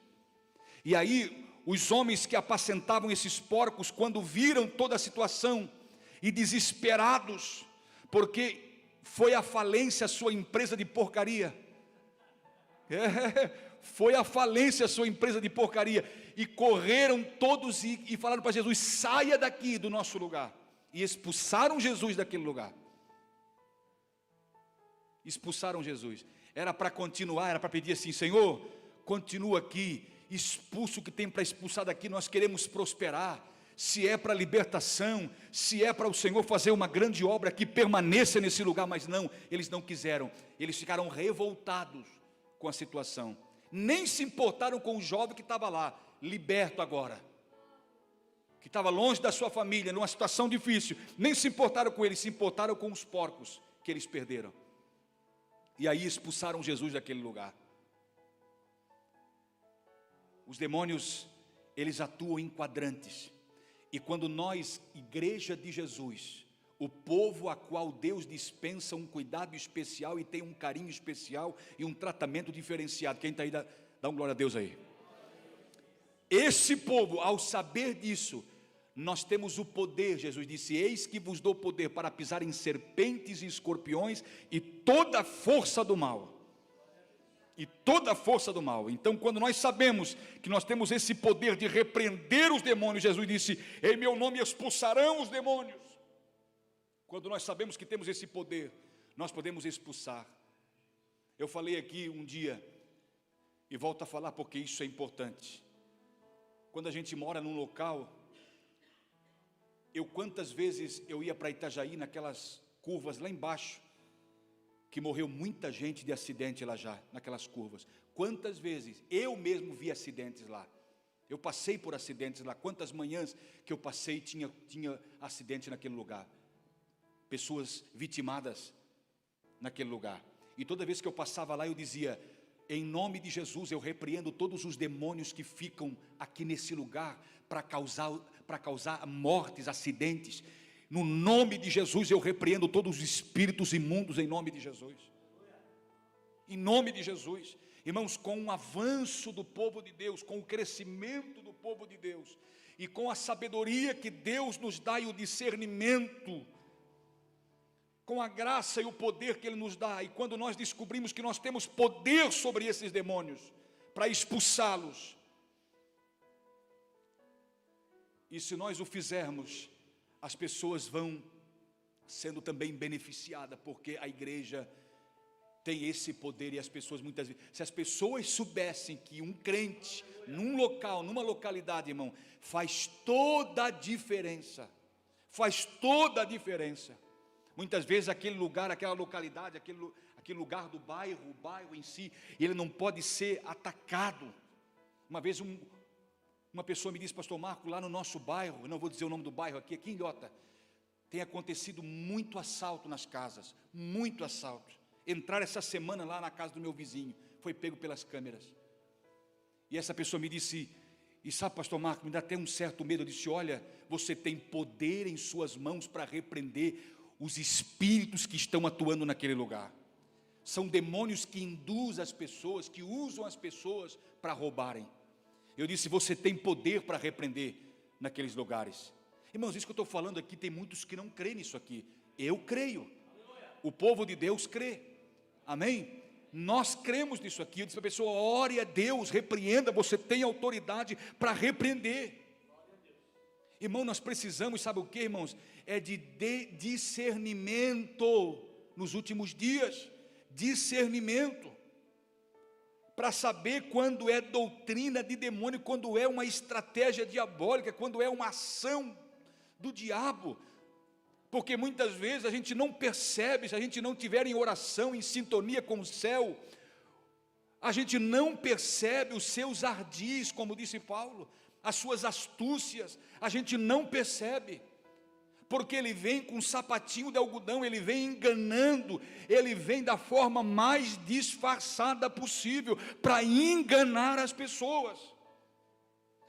E aí, os homens que apacentavam esses porcos, quando viram toda a situação, e desesperados, porque foi à falência a sua empresa de porcaria, foi à falência a sua empresa de porcaria, e correram todos e falaram para Jesus: saia daqui do nosso lugar, e expulsaram Jesus daquele lugar, expulsaram Jesus. Era para continuar, era para pedir assim: Senhor, continua aqui, expulsa o que tem para expulsar daqui, nós queremos prosperar. Se é para libertação, se é para o Senhor fazer uma grande obra aqui, permaneça nesse lugar. Mas não, eles não quiseram, eles ficaram revoltados com a situação, nem se importaram com o jovem que estava lá, liberto agora, que estava longe da sua família, numa situação difícil, nem se importaram com ele, se importaram com os porcos que eles perderam, e aí expulsaram Jesus daquele lugar. Os demônios, eles atuam em quadrantes, e quando nós, igreja de Jesus, o povo a qual Deus dispensa um cuidado especial e tem um carinho especial e um tratamento diferenciado, quem está aí, dá um glória a Deus aí. Esse povo, ao saber disso, nós temos o poder. Jesus disse: eis que vos dou poder para pisar em serpentes e escorpiões e toda a força do mal. E toda a força do mal. Então, quando nós sabemos que nós temos esse poder de repreender os demônios, Jesus disse: em meu nome expulsarão os demônios. Quando nós sabemos que temos esse poder, nós podemos expulsar. Eu falei aqui um dia, e volto a falar porque isso é importante. Quando a gente mora num local, quantas vezes eu ia para Itajaí, naquelas curvas lá embaixo, que morreu muita gente de acidente lá já, naquelas curvas. Quantas vezes eu mesmo vi acidentes lá, eu passei por acidentes lá, quantas manhãs que eu passei, tinha acidente naquele lugar, pessoas vitimadas naquele lugar, e toda vez que eu passava lá eu dizia: em nome de Jesus eu repreendo todos os demônios que ficam aqui nesse lugar, para causar mortes, acidentes. No nome de Jesus eu repreendo todos os espíritos imundos, em nome de Jesus, em nome de Jesus. Irmãos, com o avanço do povo de Deus, com o crescimento do povo de Deus, e com a sabedoria que Deus nos dá e o discernimento, com a graça e o poder que Ele nos dá, e quando nós descobrimos que nós temos poder sobre esses demônios, para expulsá-los, e se nós o fizermos, as pessoas vão sendo também beneficiadas, porque a igreja tem esse poder. E as pessoas muitas vezes, se as pessoas soubessem que um crente num local, numa localidade, irmão, faz toda a diferença, faz toda a diferença. Muitas vezes aquele lugar, aquela localidade, aquele lugar do bairro, o bairro em si, ele não pode ser atacado. Uma vez uma pessoa me disse: pastor Marco, lá no nosso bairro, eu não vou dizer o nome do bairro aqui em Ilhota, tem acontecido muito assalto nas casas, muito assalto. Entrar essa semana lá na casa do meu vizinho, foi pego pelas câmeras. E essa pessoa me disse: e sabe, pastor Marco, me dá até um certo medo. Eu disse: olha, você tem poder em suas mãos para repreender os espíritos que estão atuando naquele lugar. São demônios que induzem as pessoas, que usam as pessoas para roubarem. Eu disse, você tem poder para repreender naqueles lugares. Irmãos, isso que eu estou falando aqui, tem muitos que não creem nisso aqui. Eu creio. O povo de Deus crê. Amém? Nós cremos nisso aqui. Eu disse para a pessoa, ore a Deus, repreenda, você tem autoridade para repreender. Irmão, nós precisamos, sabe o que, irmãos? É de discernimento nos últimos dias. Discernimento. Para saber quando é doutrina de demônio, quando é uma estratégia diabólica, quando é uma ação do diabo. Porque muitas vezes a gente não percebe, se a gente não estiver em oração, em sintonia com o céu, a gente não percebe os seus ardis, como disse Paulo, as suas astúcias, a gente não percebe, porque ele vem com um sapatinho de algodão, ele vem enganando, ele vem da forma mais disfarçada possível, para enganar as pessoas.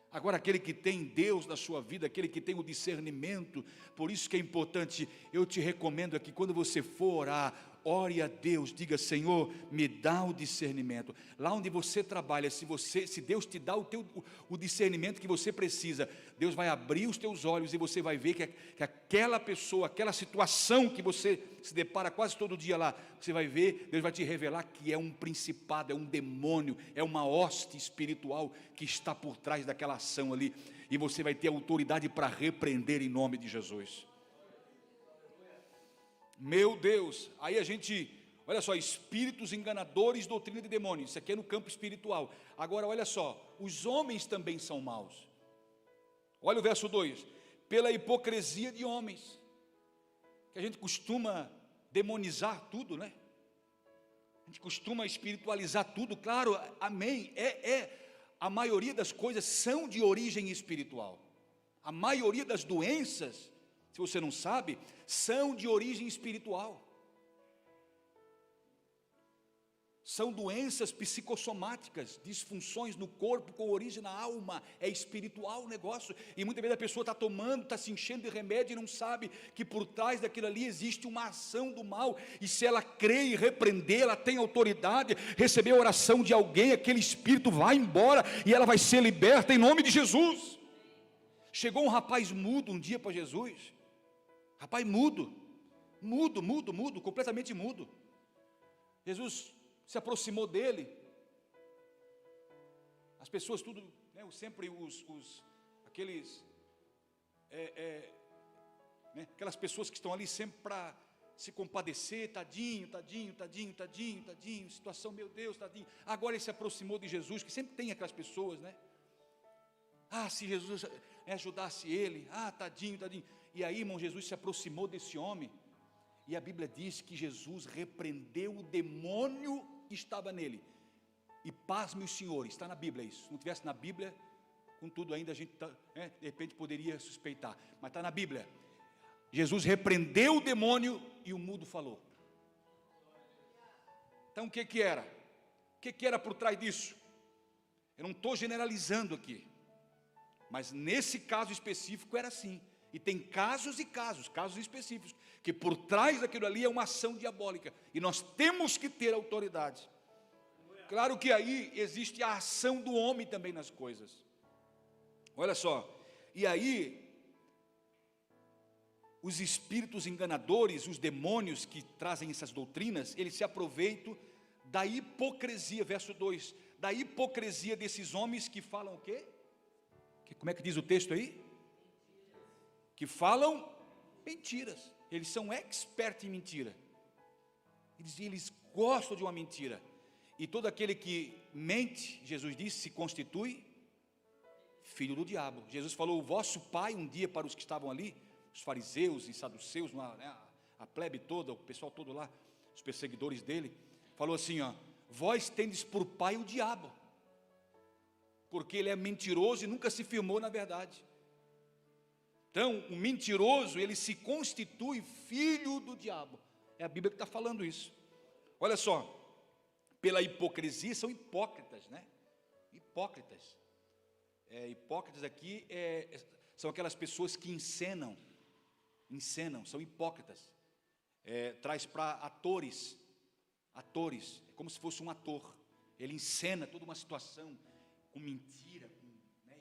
Agora, aquele que tem Deus na sua vida, aquele que tem o discernimento, por isso que é importante, eu te recomendo aqui, quando você for orar, ore a Deus, diga, Senhor, me dá o discernimento. Lá onde você trabalha, se Deus te dá o discernimento que você precisa, Deus vai abrir os teus olhos e você vai ver que aquela pessoa, aquela situação que você se depara quase todo dia lá, você vai ver, Deus vai te revelar que é um principado, é um demônio, é uma hoste espiritual que está por trás daquela ação ali, e você vai ter autoridade para repreender em nome de Jesus. Meu Deus, aí a gente, olha só, espíritos enganadores, doutrina de demônios, isso aqui é no campo espiritual. Agora olha só, os homens também são maus. Olha o verso 2, pela hipocrisia de homens, que a gente costuma demonizar tudo, né? A gente costuma espiritualizar tudo, claro, amém, a maioria das coisas são de origem espiritual. A maioria das doenças, se você não sabe, são de origem espiritual. São doenças psicossomáticas, disfunções no corpo com origem na alma, é espiritual o negócio, e muitas vezes a pessoa está tomando, está se enchendo de remédio e não sabe que por trás daquilo ali existe uma ação do mal, e se ela crê e repreender, ela tem autoridade, receber a oração de alguém, aquele espírito vai embora, e ela vai ser liberta em nome de Jesus. Chegou um rapaz mudo um dia para Jesus, rapaz mudo, completamente mudo. Jesus se aproximou dele, as pessoas tudo, né, sempre aqueles, né, aquelas pessoas que estão ali sempre para se compadecer, tadinho, situação, meu Deus, tadinho. Agora ele se aproximou de Jesus, que sempre tem aquelas pessoas, né? Se Jesus ajudasse ele, tadinho. E aí, irmão, Jesus se aproximou desse homem, e a Bíblia diz que Jesus repreendeu o demônio que estava nele, e pasme os senhores, está na Bíblia isso, se não tivesse na Bíblia, contudo ainda a gente de repente poderia suspeitar, mas está na Bíblia. Jesus repreendeu o demônio e o mudo falou. Então o que era? O que era por trás disso? Eu não estou generalizando aqui, mas nesse caso específico era assim. E tem casos e casos específicos, que por trás daquilo ali é uma ação diabólica, e nós temos que ter autoridade. Claro que aí existe a ação do homem também nas coisas. Olha só, e aí os espíritos enganadores, os demônios que trazem essas doutrinas, eles se aproveitam da hipocrisia, verso 2, da hipocrisia desses homens que falam o quê? Como é que diz o texto aí? Que falam mentiras. Eles são expert em mentira. Eles gostam de uma mentira. E todo aquele que mente, Jesus disse, se constitui filho do diabo. Jesus falou, o vosso pai, um dia para os que estavam ali, os fariseus e saduceus, a plebe toda, o pessoal todo lá, os perseguidores dele, falou assim, vós tendes por pai o diabo, porque ele é mentiroso e nunca se firmou na verdade. Então, o mentiroso, ele se constitui filho do diabo. É a Bíblia que está falando isso. Olha só, pela hipocrisia, são hipócritas, né? Hipócritas. Hipócritas aqui são aquelas pessoas que encenam, são hipócritas. Traz para atores, Atores, é como se fosse um ator. Ele encena toda uma situação com mentira, né?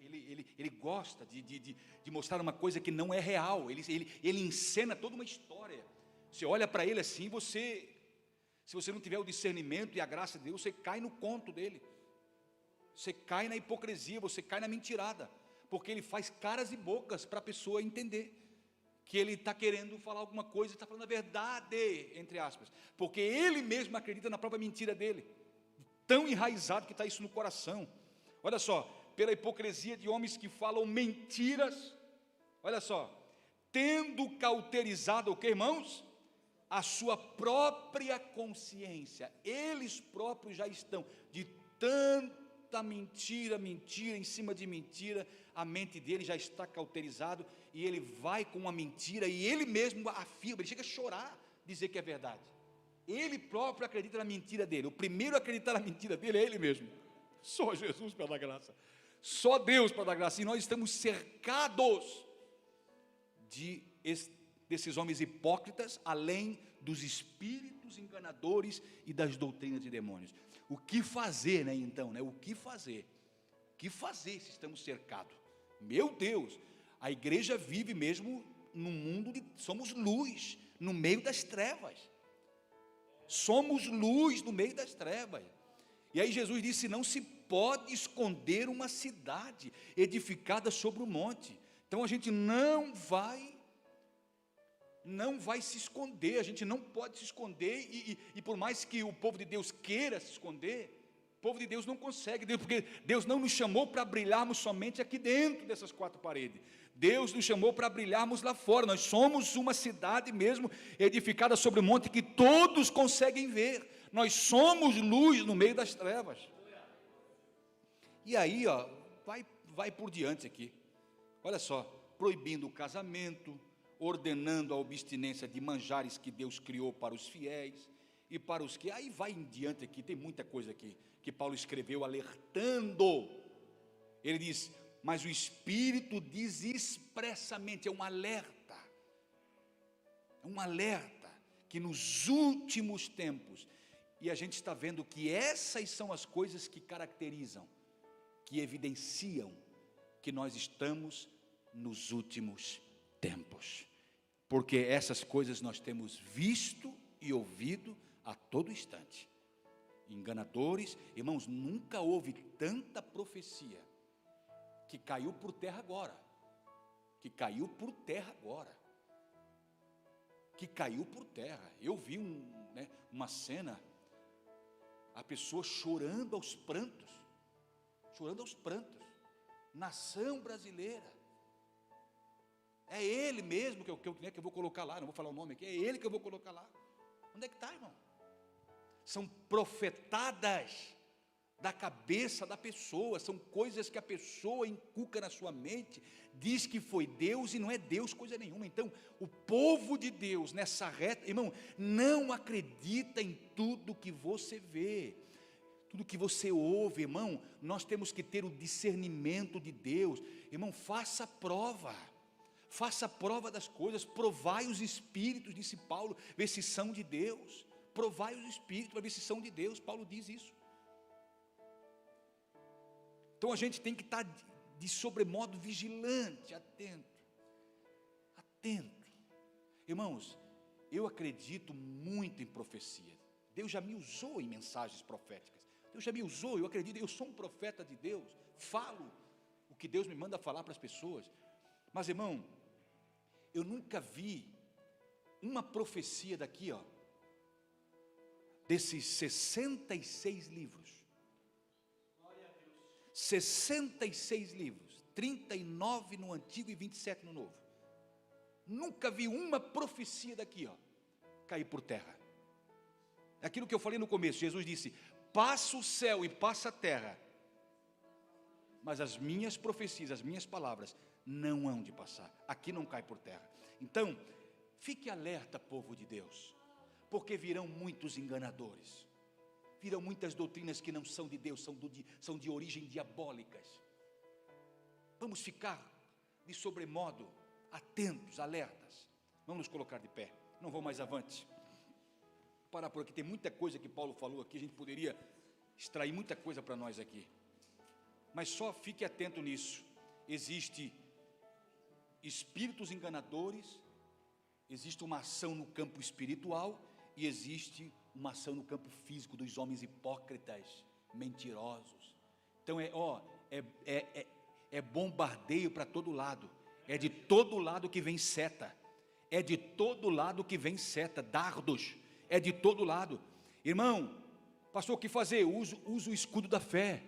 Ele gosta de mostrar uma coisa que não é real. Ele encena toda uma história. Você olha para ele assim, se você não tiver o discernimento e a graça de Deus, você cai no conto dele. Você cai na hipocrisia, você cai na mentirada, porque ele faz caras e bocas para a pessoa entender que ele está querendo falar alguma coisa, está falando a verdade, entre aspas, porque ele mesmo acredita na própria mentira dele, tão enraizado que está isso no coração. Olha só, pela hipocrisia de homens que falam mentiras, olha só, tendo cauterizado o que, irmãos? A sua própria consciência, eles próprios já estão, de tanta mentira em cima de mentira, a mente dele já está cauterizado, e ele vai com uma mentira, e ele mesmo afirma, ele chega a chorar, dizer que é verdade. Ele próprio acredita na mentira dele. O primeiro a acreditar na mentira dele é ele mesmo. Só Jesus para dar graça, só Deus para dar graça, e nós estamos cercados desses homens hipócritas, além dos espíritos enganadores e das doutrinas de demônios. O que fazer, né, então, né? O que fazer? O que fazer se estamos cercados? Meu Deus, a igreja vive mesmo num mundo somos luz no meio das trevas. Somos luz no meio das trevas. E aí Jesus disse: não se pode esconder uma cidade edificada sobre o monte. Então a gente não vai se esconder, a gente não pode se esconder, e por mais que o povo de Deus queira se esconder, o povo de Deus não consegue, porque Deus não nos chamou para brilharmos somente aqui dentro dessas quatro paredes. Deus nos chamou para brilharmos lá fora. Nós somos uma cidade mesmo edificada sobre o monte que todos conseguem ver. Nós somos luz no meio das trevas. E aí, ó, vai por diante aqui. Olha só, proibindo o casamento, ordenando a abstinência de manjares que Deus criou para os fiéis e para os que... Aí vai em diante aqui, tem muita coisa aqui que Paulo escreveu alertando. Ele diz: mas o Espírito diz expressamente, é um alerta que nos últimos tempos, e a gente está vendo que essas são as coisas que caracterizam, que evidenciam que nós estamos nos últimos tempos, porque essas coisas nós temos visto e ouvido a todo instante. Enganadores, irmãos, nunca houve tanta profecia que caiu por terra agora, eu vi uma cena, a pessoa chorando aos prantos, nação brasileira, é ele mesmo que eu vou colocar lá, não vou falar o nome aqui, é ele que eu vou colocar lá. Onde é que está, irmão? São profetadas da cabeça da pessoa, são coisas que a pessoa inculca na sua mente, diz que foi Deus e não é Deus coisa nenhuma. Então, o povo de Deus nessa reta, irmão, não acredita em tudo que você vê, tudo que você ouve, irmão. Nós temos que ter o discernimento de Deus, irmão. Faça prova das coisas, provai os espíritos, disse Paulo, ver se são de Deus. Provai os espíritos para ver se são de Deus. Paulo diz isso. Então a gente tem que estar de sobremodo vigilante, atento. Irmãos, eu acredito muito em profecia. Deus já me usou em mensagens proféticas. Deus já me usou, eu acredito, eu sou um profeta de Deus. Falo o que Deus me manda falar para as pessoas. Mas, irmão, eu nunca vi uma profecia daqui, ó, desses 66 livros, 66 livros, 39 no Antigo e 27 no Novo, nunca vi uma profecia daqui, ó, cair por terra. É aquilo que eu falei no começo. Jesus disse: passa o céu e passa a terra, mas as minhas profecias, as minhas palavras não hão de passar. Aqui não cai por terra. Então, fique alerta, povo de Deus, porque virão muitos enganadores, virão muitas doutrinas que não são de Deus, são de origem diabólicas. Vamos ficar de sobremodo atentos, alertas. Vamos nos colocar de pé, não vou mais avante. parar por aqui, tem muita coisa que Paulo falou aqui, a gente poderia extrair muita coisa para nós aqui, mas só fique atento nisso. Existe espíritos enganadores, existe uma ação no campo espiritual e existe uma ação no campo físico dos homens hipócritas, mentirosos. Então é bombardeio para todo lado, é de todo lado que vem seta, é de todo lado que vem seta, dardos, é de todo lado. Irmão, pastor, o que fazer? Use o escudo da fé,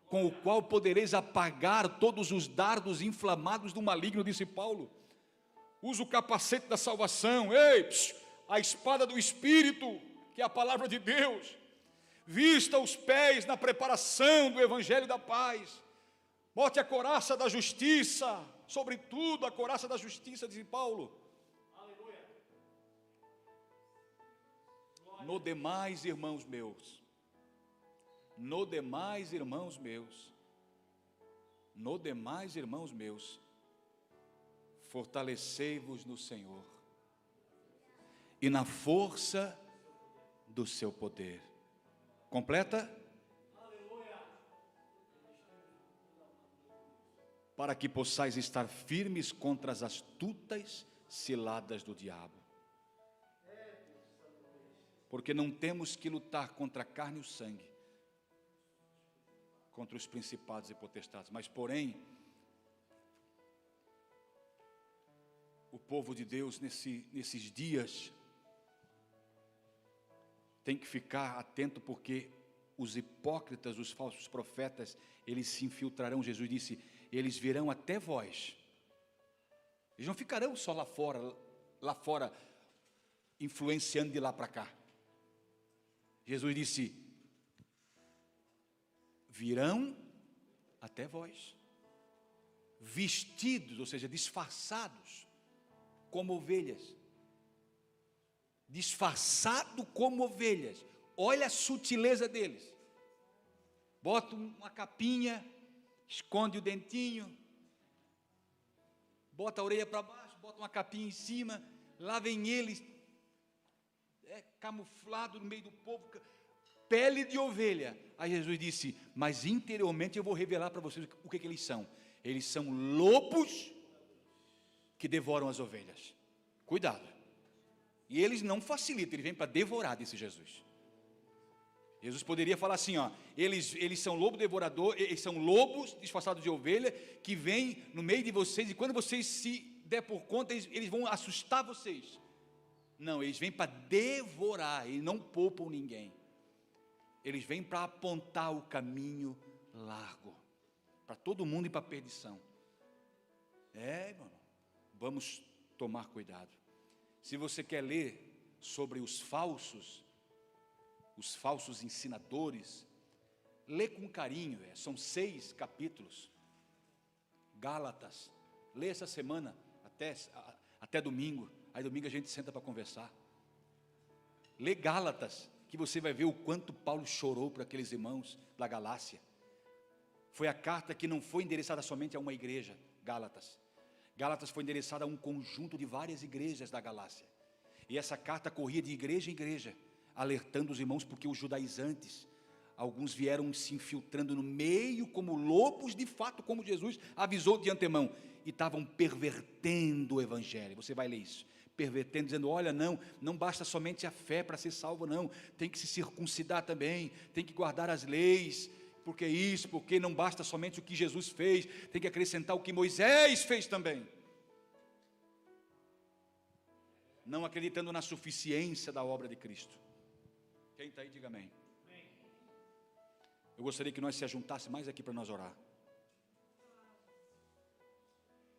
com o qual podereis apagar todos os dardos inflamados do maligno, disse Paulo. Use o capacete da salvação, a espada do Espírito, que é a palavra de Deus. Vista os pés na preparação do evangelho da paz. Bote a couraça da justiça, sobretudo a couraça da justiça, diz Paulo. Aleluia. No demais, irmãos meus, fortalecei-vos no Senhor e na força do seu poder. Completa? Para que possais estar firmes contra as astutas ciladas do diabo. Porque não temos que lutar contra a carne e o sangue, contra os principados e potestades, mas porém, o povo de Deus nesses dias tem que ficar atento, porque os hipócritas, os falsos profetas, eles se infiltrarão. Jesus disse, eles virão até vós. Eles não ficarão só lá fora, influenciando de lá para cá. Jesus disse, virão até vós, vestidos, ou seja, disfarçados, como ovelhas. Disfarçado como ovelhas. Olha a sutileza deles. Bota uma capinha, esconde o dentinho, bota a orelha para baixo, bota uma capinha em cima, lá vem eles, camuflado no meio do povo, pele de ovelha. Aí Jesus disse, mas interiormente eu vou revelar para vocês o que eles são. Eles são lobos que devoram as ovelhas. Cuidado. E eles não facilitam, eles vêm para devorar, disse Jesus. Jesus poderia falar assim, eles são lobo devorador, eles são lobos disfarçados de ovelha, que vêm no meio de vocês, e quando vocês se der por conta, eles vão assustar vocês. Não, eles vêm para devorar, eles não poupam ninguém. Eles vêm para apontar o caminho largo, para todo mundo ir para a perdição. Irmão, vamos tomar cuidado. Se você quer ler sobre os falsos ensinadores, lê com carinho, são 6 capítulos. Gálatas, lê essa semana, até domingo, aí domingo a gente senta para conversar. Lê Gálatas, que você vai ver o quanto Paulo chorou por aqueles irmãos da Galácia. Foi a carta que não foi endereçada somente a uma igreja, Gálatas. Gálatas foi endereçada a um conjunto de várias igrejas da Galácia. E essa carta corria de igreja em igreja, alertando os irmãos, porque os judaizantes, alguns vieram se infiltrando no meio como lobos, de fato, como Jesus avisou de antemão, e estavam pervertendo o evangelho. Você vai ler isso, pervertendo, dizendo, olha, não basta somente a fé para ser salvo, não, tem que se circuncidar também, tem que guardar as leis, porque não basta somente o que Jesus fez, tem que acrescentar o que Moisés fez também. Não acreditando na suficiência da obra de Cristo. Quem está aí, diga amém. Eu gostaria que nós se ajuntássemos mais aqui para nós orar.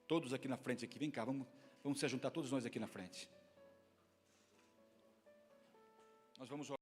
Todos aqui na frente, aqui, vem cá, vamos se ajuntar todos nós aqui na frente. Nós vamos orar.